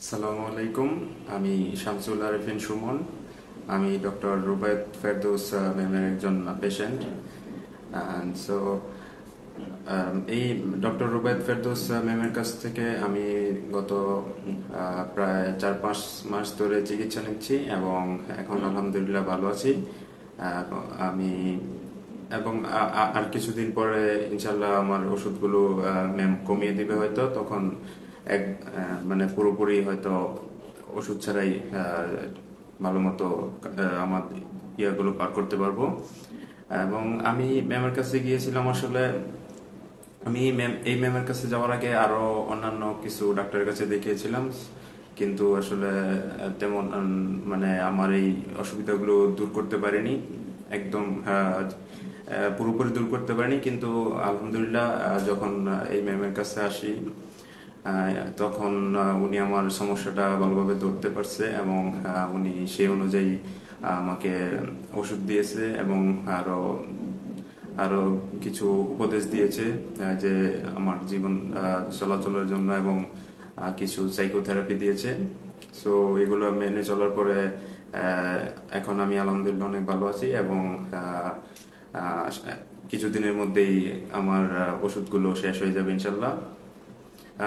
আসসালামু আলাইকুম। আমি শামসুল আরেফিন সুমন। আমি ডক্টর রুবায়েত ফেরদৌস ম্যামের একজন পেশেন্ট। সো এই ডক্টর রুবায়েত ফেরদৌস ম্যামের কাছ থেকে আমি গত প্রায় 4-5 মাস ধরে চিকিৎসা নিচ্ছি এবং এখন আলহামদুলিল্লাহ ভালো আছি। আমি এবং আর কিছুদিন পরে ইনশাল্লাহ আমার ওষুধগুলো ম্যাম কমিয়ে দিবে, হয়তো তখন এক মানে পুরোপুরি হয়তো ওষুধ ছাড়াই ভালো মতো আমার ইয়াগুলো পার করতে পারবো। এবং আমি ম্যামের কাছে গিয়েছিলাম আসলে, আমি এই ম্যামের কাছে যাওয়ার আগে আরো অন্যান্য কিছু ডাক্তারের কাছে দেখিয়েছিলাম, কিন্তু আসলে তেমন মানে আমার এই অসুবিধাগুলো দূর করতে পারিনি একদম, পুরোপুরি দূর করতে পারিনি। কিন্তু আলহামদুলিল্লাহ যখন এই ম্যামের কাছে আসি তখন উনি আমার সমস্যাটা ভালোভাবে ধরতে পারছে এবং উনি সেই অনুযায়ী আমাকে ওষুধ দিয়েছে এবং আরো আরো কিছু উপদেশ দিয়েছে, যে আমার জীবন চলাচলের জন্য, এবং কিছু সাইকোথেরাপি দিয়েছে। সো এগুলো মেনে চলার পরে এখন আমি আলহামদুলিল্লাহ অনেক ভালো আছি এবং আহ, কিছুদিনের মধ্যেই আমার ওষুধগুলো শেষ হয়ে যাবে ইনশাল্লাহ।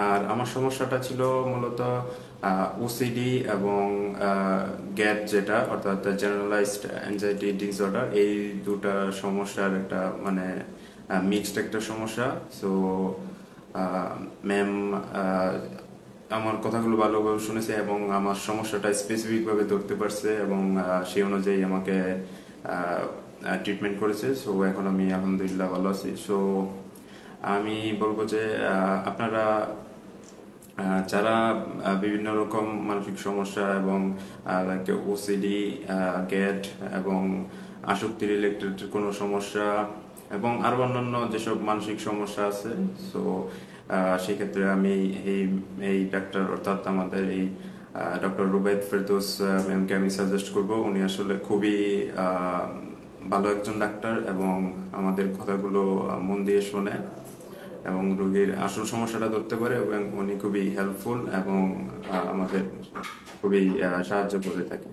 আর আমার সমস্যাটা ছিল মূলত ওসিডি এবং গ্যাট, যেটা অর্থাৎ জেনারেলাইজড অ্যাংজাইটি ডিসঅর্ডার। এই দুটা সমস্যার একটা মানে মিক্সড একটা সমস্যা। সো ম্যাম আমার কথাগুলো ভালোভাবে শুনেছে এবং আমার সমস্যাটা স্পেসিফিক ভাবে ধরতে পারছে এবং সেই অনুযায়ী আমাকে ট্রিটমেন্ট করেছে। সো এখন আমি আলহামদুলিল্লাহ ভালো আছি। সো আমি বলবো যে আপনারা যারা বিভিন্ন রকম মানসিক সমস্যা এবং ওসিডি, গ্যাট এবং আসক্তি রিলেটেড কোনো সমস্যা এবং আরো অন্যান্য যেসব মানসিক সমস্যা আছে, সো সেক্ষেত্রে আমি এই এই ডাক্তার অর্থাৎ আমাদের এই ডক্টর রুবায়েত ফেরদৌস ম্যামকে আমি সাজেস্ট করব। উনি আসলে খুবই ভালো একজন ডাক্তার এবং আমাদের কথাগুলো মন দিয়ে শোনে এবং রোগীর আসল সমস্যাটা ধরতে পারে, এবং উনি খুবই হেল্পফুল এবং আমাদের খুবই সাহায্য করে থাকে।